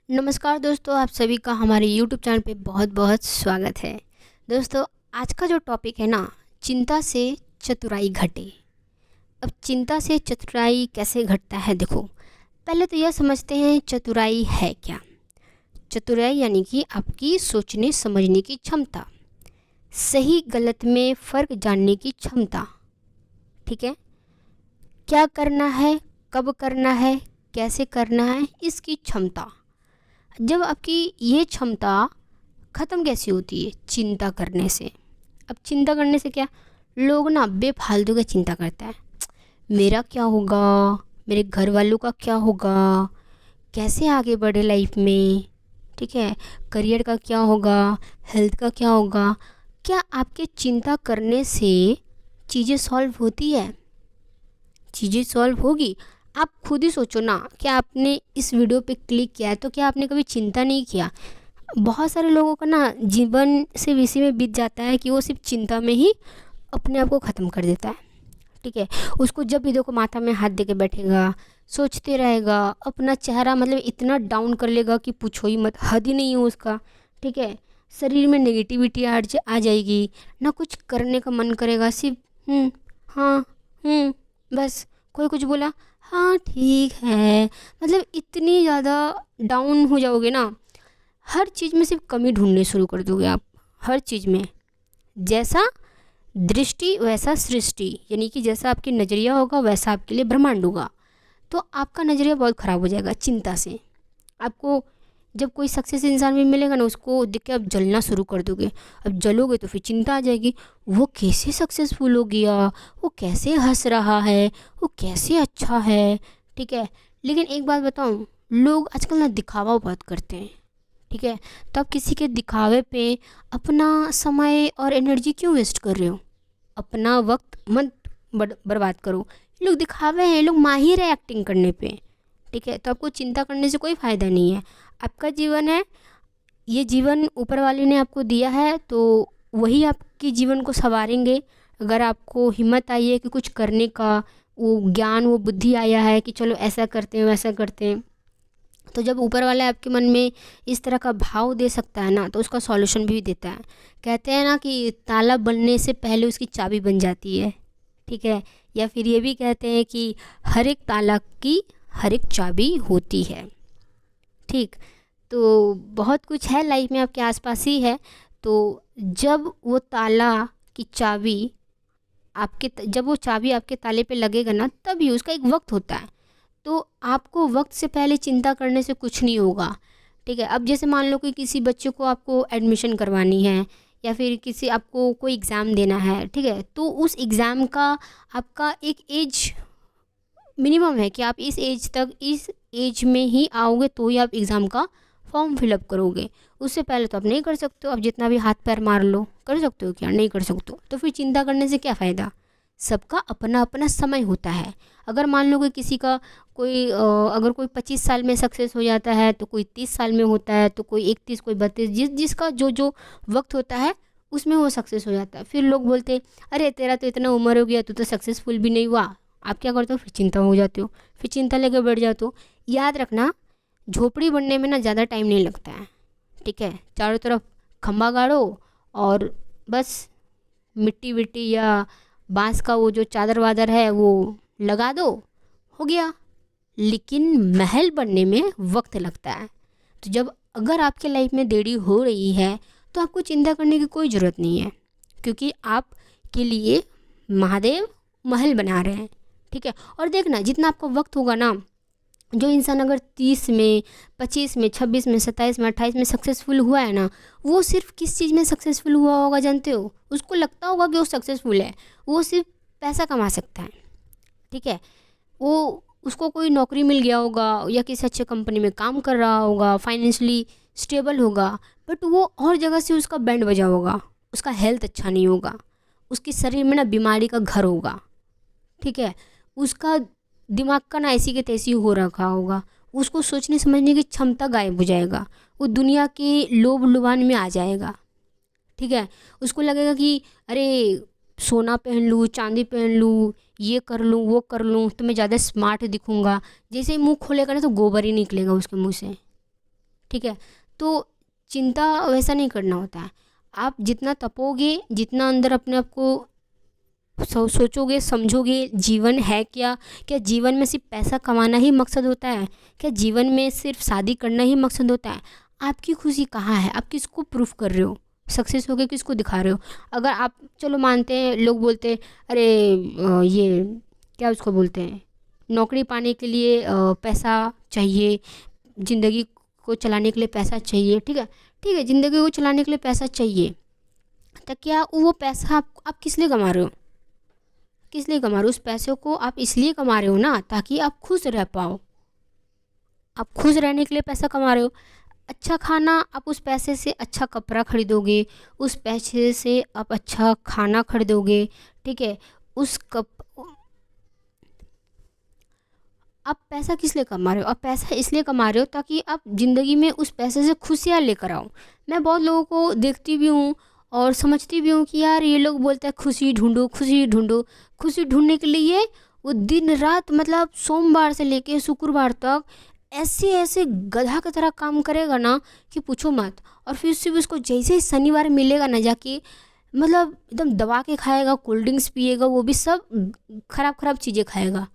नमस्कार दोस्तों, आप सभी का हमारे यूट्यूब चैनल पे बहुत बहुत स्वागत है। दोस्तों, आज का जो टॉपिक है ना, चिंता से चतुराई घटे। अब चिंता से चतुराई कैसे घटता है, देखो पहले तो यह समझते हैं चतुराई है क्या। चतुराई यानी कि आपकी सोचने समझने की क्षमता, सही गलत में फ़र्क जानने की क्षमता। ठीक है, क्या करना है, कब करना है, कैसे करना है, इसकी क्षमता। जब आपकी ये क्षमता ख़त्म कैसे होती है, चिंता करने से। अब चिंता करने से क्या, लोग ना बेफालतू की चिंता करते हैं। मेरा क्या होगा, मेरे घर वालों का क्या होगा, कैसे आगे बढ़े लाइफ में, ठीक है, करियर का क्या होगा, हेल्थ का क्या होगा। क्या आपके चिंता करने से चीज़ें सॉल्व होती है? चीज़ें सॉल्व होगी? आप खुद ही सोचो ना कि आपने इस वीडियो पे क्लिक किया है तो क्या आपने कभी चिंता नहीं किया? बहुत सारे लोगों का ना जीवन सिर्फ इसी में बीत जाता है कि वो सिर्फ चिंता में ही अपने आप को ख़त्म कर देता है। ठीक है, उसको जब भी देखो माथा में हाथ दे के बैठेगा, सोचते रहेगा, अपना चेहरा मतलब इतना डाउन कर लेगा कि पूछो ही मत, हद ही नहीं हो उसका। ठीक है, शरीर में नेगेटिविटी आ जाएगी, ना कुछ करने का मन करेगा, सिर्फ हाँ बस। कोई कुछ बोला, हाँ ठीक है, मतलब इतनी ज़्यादा डाउन हो जाओगे ना। हर चीज़ में सिर्फ कमी ढूंढने शुरू कर दोगे आप, हर चीज़ में। जैसा दृष्टि वैसा सृष्टि, यानी कि जैसा आपकी नज़रिया होगा वैसा आपके लिए ब्रह्मांड होगा। तो आपका नज़रिया बहुत ख़राब हो जाएगा चिंता से। आपको जब कोई सक्सेस इंसान भी मिलेगा ना, उसको देख के आप जलना शुरू कर दोगे। अब जलोगे तो फिर चिंता आ जाएगी, वो कैसे सक्सेसफुल हो गया, वो कैसे हंस रहा है, वो कैसे अच्छा है। ठीक है, लेकिन एक बात बताऊँ, लोग आजकल ना दिखावा बहुत करते हैं। ठीक है, तो आप किसी के दिखावे पे अपना समय और एनर्जी क्यों वेस्ट कर रहे हो? अपना वक्त मत बर्बाद करो। ये लोग दिखावे हैं, ये लोग माहिर है एक्टिंग करने पे। ठीक है, तो आपको चिंता करने से कोई फ़ायदा नहीं है। आपका जीवन है, ये जीवन ऊपर वाले ने आपको दिया है, तो वही आपके जीवन को संवारेंगे। अगर आपको हिम्मत आई है कि कुछ करने का, वो ज्ञान वो बुद्धि आया है कि चलो ऐसा करते हैं वैसा करते हैं, तो जब ऊपर वाला आपके मन में इस तरह का भाव दे सकता है ना, तो उसका सॉल्यूशन भी देता है। कहते हैं ना कि ताला बनने से पहले उसकी चाबी बन जाती है। ठीक है, या फिर ये भी कहते हैं कि हर एक ताला की हर एक चाबी होती है। ठीक, तो बहुत कुछ है लाइफ में, आपके आसपास ही है। तो जब वो ताला की चाबी जब वो चाबी आपके ताले पे लगेगा ना, तभी उसका एक वक्त होता है। तो आपको वक्त से पहले चिंता करने से कुछ नहीं होगा। ठीक है, अब जैसे मान लो कि किसी बच्चे को आपको एडमिशन करवानी है, या फिर किसी आपको कोई एग्ज़ाम देना है। ठीक है, तो उस एग्ज़ाम का आपका एक एज मिनिमम है कि आप इस एज तक, इस एज में ही आओगे तो ही आप एग्ज़ाम का फॉर्म फिलअप करोगे। उससे पहले तो आप नहीं कर सकते हो। आप जितना भी हाथ पैर मार लो, कर सकते हो क्या? नहीं कर सकते हो। तो फिर चिंता करने से क्या फ़ायदा? सबका अपना अपना समय होता है। अगर मान लो कि किसी का अगर कोई 25 साल में सक्सेस हो जाता है, तो कोई 30 साल में होता है, तो कोई 31, कोई 32, जिसका जो जो वक्त होता है उसमें वो सक्सेस हो जाता है। फिर लोग बोलते हैं, अरे तेरा तो इतना उम्र हो गया, तू तो सक्सेसफुल भी नहीं हुआ। आप क्या करते हो? फिर चिंता हो जाते हो, फिर चिंता लेकर बैठ जाते हो। याद रखना, झोपड़ी बनने में ना ज़्यादा टाइम नहीं लगता है। ठीक है, चारों तरफ खंबा गाड़ो और बस मिट्टी विट्टी या बांस का वो जो चादर वादर है वो लगा दो, हो गया। लेकिन महल बनने में वक्त लगता है। तो जब अगर आपके लाइफ में देरी हो रही है, तो आपको चिंता करने की कोई ज़रूरत नहीं है, क्योंकि आपके लिए महादेव महल बना रहे हैं। ठीक है, और देखना जितना आपका वक्त होगा ना, जो इंसान अगर 30 में, 25 में, 26 में, 27 में, 28 में सक्सेसफुल हुआ है ना, वो सिर्फ किस चीज़ में सक्सेसफुल हुआ होगा जानते हो? उसको लगता होगा कि वो सक्सेसफुल है, वो सिर्फ पैसा कमा सकता है। ठीक है, वो उसको कोई नौकरी मिल गया होगा या किसी अच्छे कंपनी में काम कर रहा होगा, फाइनेंशियली स्टेबल होगा, बट वो और जगह से उसका बैंड बजा होगा, उसका हेल्थ अच्छा नहीं होगा, उसके शरीर में ना बीमारी का घर होगा। ठीक है, उसका दिमाग का ना ऐसी के तैसी हो रखा होगा, उसको सोचने समझने की क्षमता गायब हो जाएगा, वो दुनिया के लोभ लुभान में आ जाएगा। ठीक है, उसको लगेगा कि अरे सोना पहन लूँ, चांदी पहन लूँ, ये कर लूँ, वो कर लूँ, तो मैं ज़्यादा स्मार्ट दिखूँगा। जैसे ही मुंह खोलेगा ना, तो गोबर ही निकलेगा उसके मुंह से। ठीक है। तो चिंता वैसा नहीं करना होता है। आप जितना तपोगे, जितना अंदर अपने आप को सोचोगे, समझोगे जीवन है क्या, क्या जीवन में सिर्फ पैसा कमाना ही मकसद होता है, क्या जीवन में सिर्फ शादी करना ही मकसद होता है। आपकी खुशी कहाँ है, आप किसको प्रूफ कर रहे हो, सक्सेस होके किसको दिखा रहे हो। अगर आप चलो मानते हैं, लोग बोलते हैं अरे ये क्या उसको बोलते हैं, नौकरी पाने के लिए पैसा चाहिए, ज़िंदगी को चलाने के लिए पैसा चाहिए, ठीक है, ठीक है, ज़िंदगी को चलाने के लिए पैसा चाहिए। तो क्या वो पैसा आप किस लिए कमा रहे हो, किस लिए कमा रहे हो। उस पैसे को आप इसलिए कमा रहे हो ना ताकि आप खुश रह पाओ। आप खुश रहने के लिए पैसा कमा रहे हो। अच्छा खाना, आप उस पैसे से अच्छा कपड़ा खरीदोगे, उस पैसे से आप अच्छा खाना खरीदोगे, ठीक है। उस कप आप पैसा किस लिए कमा रहे हो, आप पैसा इसलिए कमा रहे हो ताकि आप ज़िंदगी में उस पैसे से खुशियाँ लेकर आओ। मैं बहुत लोगों को देखती भी हूँ और समझती भी हूँ कि यार ये लोग बोलते हैं खुशी ढूंढो, खुशी ढूंढो। खुशी ढूंढने के लिए वो दिन रात मतलब सोमवार से लेके शुक्रवार तक ऐसे ऐसे गधा की तरह काम करेगा ना कि पूछो मत। और फिर सिर्फ उसको जैसे ही शनिवार मिलेगा ना, जाके मतलब एकदम दबा के खाएगा, कोल्ड ड्रिंक्स पिएगा, वो भी सब खराब खराब चीज़ें खाएगा,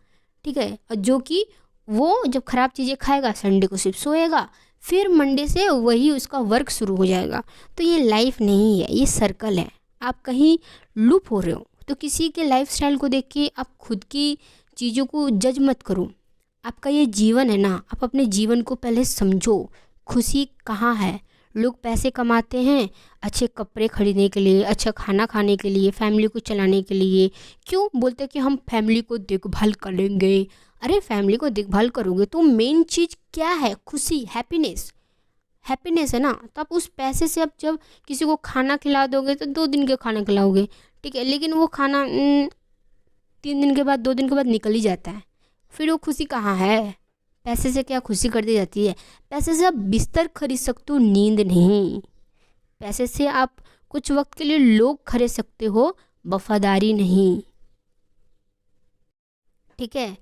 ठीक है। और जो कि वो जब ख़राब चीज़ें खाएगा संडे को सिर्फ सोएगा, फिर मंडे से वही उसका वर्क शुरू हो जाएगा। तो ये लाइफ नहीं है, ये सर्कल है। आप कहीं लूप हो रहे हो। तो किसी के लाइफस्टाइल को देख के आप खुद की चीज़ों को जज मत करो। आपका ये जीवन है ना, आप अपने जीवन को पहले समझो, खुशी कहाँ है। लोग पैसे कमाते हैं अच्छे कपड़े खरीदने के लिए, अच्छा खाना खाने के लिए, फैमिली को चलाने के लिए। क्यों बोलते हैं कि हम फैमिली को देखभाल करेंगे। अरे फैमिली को देखभाल करोगे तो मेन चीज़ क्या है, खुशी, हैप्पीनेस, हैप्पीनेस है ना। तो आप उस पैसे से आप जब किसी को खाना खिला दोगे तो 2 दिन के खाना खिलाओगे, ठीक है, लेकिन वो खाना 3 दिन के बाद, 2 दिन के बाद निकल ही जाता है। फिर वो खुशी कहाँ है। पैसे से क्या खुशी कर दी जाती है। पैसे से आप बिस्तर खरीद सकते हो, नींद नहीं। पैसे से आप कुछ वक्त के लिए लोग खरीद सकते हो, वफादारी नहीं, ठीक है।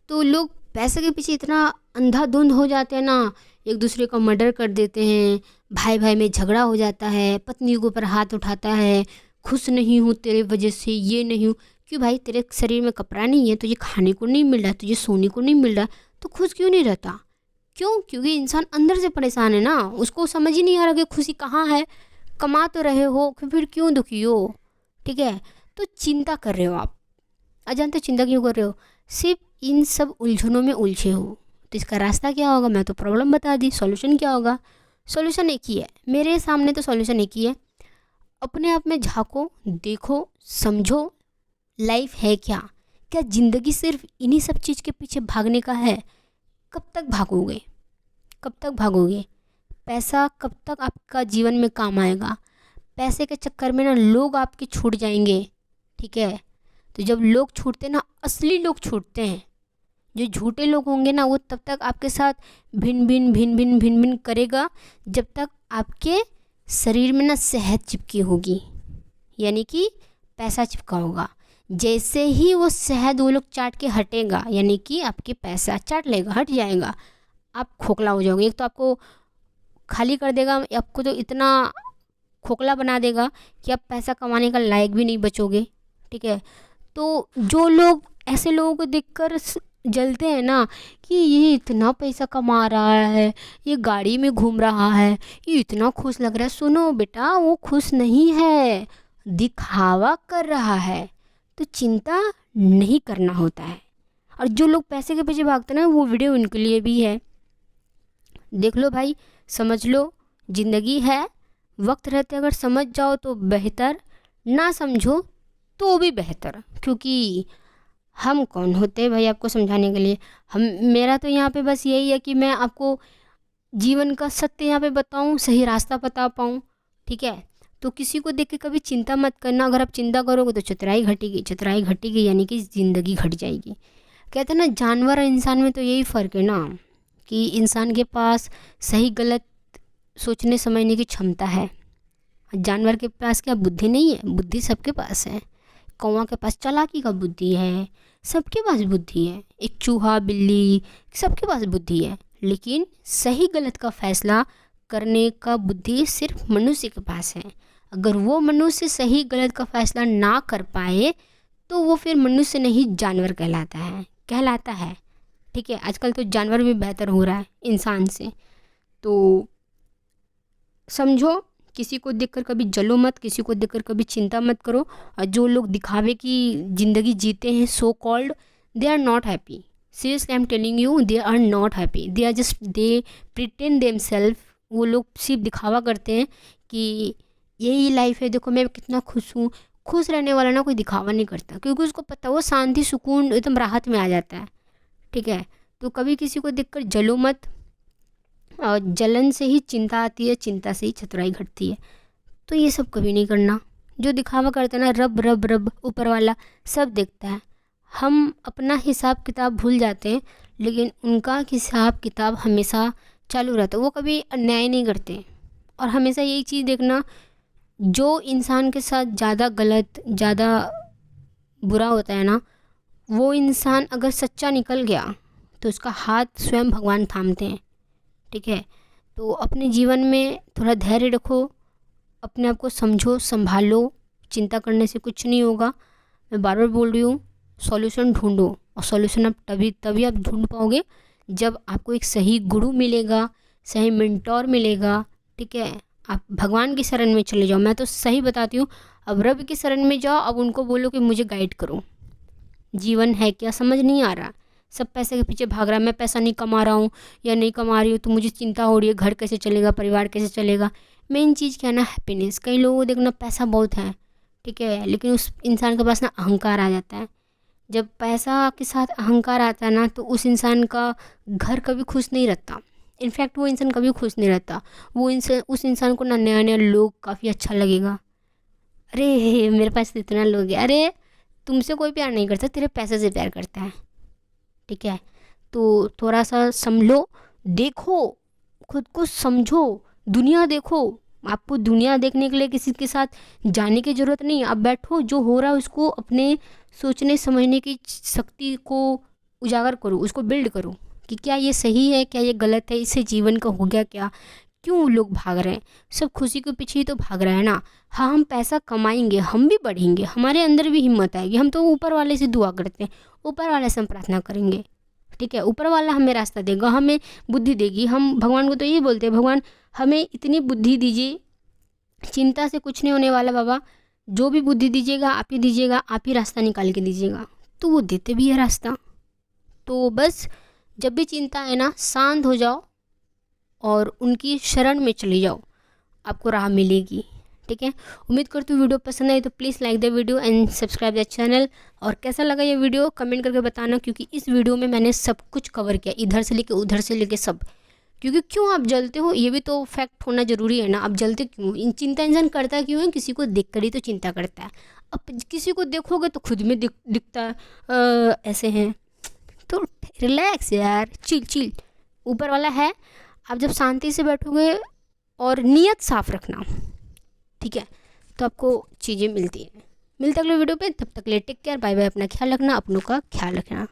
तो लोग पैसे के पीछे इतना अंधाधुंध हो जाते हैं ना, एक दूसरे का मर्डर कर देते हैं, भाई भाई में झगड़ा हो जाता है, पत्नी के ऊपर हाथ उठाता है, खुश नहीं हूँ तेरे वजह से, ये नहीं हूँ। क्यों भाई, तेरे शरीर में कपड़ा नहीं है, तुझे खाने को नहीं मिल रहा, तुझे सोने को नहीं मिल रहा, तो खुश क्यों नहीं रहता। क्यों, क्योंकि इंसान अंदर से परेशान है ना, उसको समझ ही नहीं आ रहा कि खुशी कहाँ है। कमा तो रहे हो फिर क्यों दुखी हो, ठीक है। तो चिंता कर रहे हो आप, अजानते चिंता क्यों कर रहे हो, सिर्फ इन सब उलझनों में उलझे हो। तो इसका रास्ता क्या होगा, मैं तो प्रॉब्लम बता दी, सॉल्यूशन क्या होगा। सॉल्यूशन एक ही है, मेरे सामने तो सॉल्यूशन एक ही है। अपने आप में झांको, देखो, समझो, लाइफ है क्या, क्या ज़िंदगी सिर्फ इन्हीं सब चीज़ के पीछे भागने का है। कब तक भागोगे, कब तक भागोगे। पैसा कब तक आपका जीवन में काम आएगा। पैसे के चक्कर में ना लोग आपके छूट जाएंगे, ठीक है। तो जब लोग छूटते ना, असली लोग छूटते हैं। जो झूठे लोग होंगे ना, वो तब तक आपके साथ भिन भिन भिन भिन भिन भिन करेगा जब तक आपके शरीर में ना शहद चिपकी होगी, यानी कि पैसा चिपका होगा। जैसे ही वो शहद वो लोग चाट के हटेगा, यानी कि आपके पैसा चाट लेगा, हट जाएगा, आप खोखला हो जाओगे। एक तो आपको खाली कर देगा, आपको तो इतना खोखला बना देगा कि आप पैसा कमाने का लायक भी नहीं बचोगे, ठीक है। तो जो लोग ऐसे लोगों को देखकर जलते हैं ना कि ये इतना पैसा कमा रहा है, ये गाड़ी में घूम रहा है, ये इतना खुश लग रहा है, सुनो बेटा वो खुश नहीं है, दिखावा कर रहा है। तो चिंता नहीं करना होता है। और जो लोग पैसे के पीछे भागते हैं ना, वो वीडियो उनके लिए भी है। देख लो भाई, समझ लो, ज़िंदगी है, वक्त रहते अगर समझ जाओ तो बेहतर, ना समझो तो भी बेहतर। क्योंकि हम कौन होते हैं भाई आपको समझाने के लिए। हम, मेरा तो यहाँ पे बस यही है कि मैं आपको जीवन का सत्य यहाँ पे बताऊँ, सही रास्ता बता पाऊँ, ठीक है। तो किसी को देख के कभी चिंता मत करना। अगर आप चिंता करोगे तो चतुराई घटेगी, चतुराई घटेगी यानी कि ज़िंदगी घट जाएगी। कहते हैं ना, जानवर और इंसान में तो यही फ़र्क है ना कि इंसान के पास सही गलत सोचने समझने की क्षमता है, जानवर के पास क्या बुद्धि नहीं है। बुद्धि सबके पास है। कौवा के पास चालाकी का बुद्धि है, सबके पास बुद्धि है। एक चूहा, बिल्ली, सबके पास बुद्धि है, लेकिन सही गलत का फैसला करने का बुद्धि सिर्फ मनुष्य के पास है। अगर वो मनुष्य सही गलत का फैसला ना कर पाए तो वो फिर मनुष्य नहीं जानवर कहलाता है। ठीक है, आजकल तो जानवर भी बेहतर हो रहा है इंसान से। तो समझो, किसी को देखकर कभी जलो मत, किसी को देखकर कभी चिंता मत करो। और जो लोग दिखावे की ज़िंदगी जीते हैं, so called, they are not happy. Seriously I am telling you, they are not happy, they pretend themselves. वो लोग सिर्फ दिखावा करते हैं कि यही लाइफ है, देखो मैं कितना खुश हूँ। खुश रहने वाला ना कोई दिखावा नहीं करता, क्योंकि उसको पता, वो शांति सुकून एकदम राहत में आ जाता है। ठीक है, तो कभी किसी को देखकर जलो मत। और जलन से ही चिंता आती है, चिंता से ही चतुराई घटती है। तो ये सब कभी नहीं करना। जो दिखावा करता है ना, रब रब रब ऊपर वाला सब देखता है। हम अपना हिसाब किताब भूल जाते हैं, लेकिन उनका हिसाब किताब हमेशा चालू रहता है। वो कभी अन्याय नहीं करते। और हमेशा यही चीज़ देखना, जो इंसान के साथ ज़्यादा गलत, ज़्यादा बुरा होता है ना, वो इंसान अगर सच्चा निकल गया तो उसका हाथ स्वयं भगवान थामते हैं। ठीक है, तो अपने जीवन में थोड़ा धैर्य रखो, अपने आप को समझो, संभालो। चिंता करने से कुछ नहीं होगा। मैं बार बार बोल रही हूँ, सॉल्यूशन ढूंढो। और सॉल्यूशन आप तभी आप ढूंढ पाओगे जब आपको एक सही गुरु मिलेगा, सही मेंटोर मिलेगा। ठीक है, आप भगवान की शरण में चले जाओ। मैं तो सही बताती हूँ, अब रब की शरण में जाओ। अब उनको बोलो कि मुझे गाइड करो, जीवन है क्या समझ नहीं आ रहा, सब पैसे के पीछे भाग रहा है, मैं पैसा नहीं कमा रहा हूँ या नहीं कमा रही हूँ तो मुझे चिंता हो रही है, घर कैसे चलेगा, परिवार कैसे चलेगा। मेन चीज़ क्या है ना, हैप्पीनेस। कई लोगों को देखना पैसा बहुत है, ठीक है, लेकिन उस इंसान के पास ना अहंकार आ जाता है। जब पैसा के साथ अहंकार आता है ना, तो उस इंसान का घर कभी खुश नहीं रहता। इनफैक्ट वो इंसान कभी खुश नहीं रहता। उस इंसान को ना नया नया लोग काफ़ी अच्छा लगेगा। अरे मेरे पास तो इतना लोग है, अरे तुमसे कोई प्यार नहीं करता, तेरे पैसे से प्यार करता है। ठीक है, तो थोड़ा सा संभलो, देखो, खुद को समझो, दुनिया देखो। आपको दुनिया देखने के लिए किसी के साथ जाने की ज़रूरत नहीं। आप बैठो, जो हो रहा है उसको अपने सोचने समझने की शक्ति को उजागर करो, उसको बिल्ड करो कि क्या ये सही है, क्या ये गलत है, इससे जीवन का हो गया क्या, क्यों लोग भाग रहे हैं। सब खुशी के पीछे ही तो भाग रहे हैं ना। हाँ, हम पैसा कमाएंगे, हम भी बढ़ेंगे, हमारे अंदर भी हिम्मत आएगी। हम तो ऊपर वाले से दुआ करते हैं, ऊपर वाले से हम प्रार्थना करेंगे। ठीक है, ऊपर वाला हमें रास्ता देगा, हमें बुद्धि देगी। हम भगवान को तो यही बोलते हैं, भगवान हमें इतनी बुद्धि दीजिए, चिंता से कुछ नहीं होने वाला बाबा। जो भी बुद्धि दीजिएगा आप ही दीजिएगा, आप ही रास्ता निकाल के दीजिएगा। तो वो देते भी है रास्ता। तो बस जब भी चिंता है ना, शांत हो जाओ और उनकी शरण में चले जाओ, आपको राह मिलेगी। ठीक है, उम्मीद करती हूँ वीडियो पसंद आई तो please like the video and subscribe the channel. और कैसा लगा ये वीडियो कमेंट करके बताना, क्योंकि इस वीडियो में मैंने सब कुछ कवर किया, इधर से लेके उधर से लेके सब। क्योंकि क्यों आप जलते हो ये भी तो फैक्ट होना ज़रूरी है ना। आप जलते क्यों, चिंता इंसान करता क्यों है, किसी को देख कर ही तो चिंता करता है। अब किसी को देखोगे तो खुद में दिखता है ऐसे हैं। तो रिलैक्स यार, चिल, ऊपर वाला है। आप जब शांति से बैठोगे और नीयत साफ रखना, ठीक है, तो आपको चीज़ें मिलती हैं। मिलते अगले वीडियो पे, तब तक ले टेक केयर, बाय बाय। अपना ख्याल रखना, अपनों का ख्याल रखना।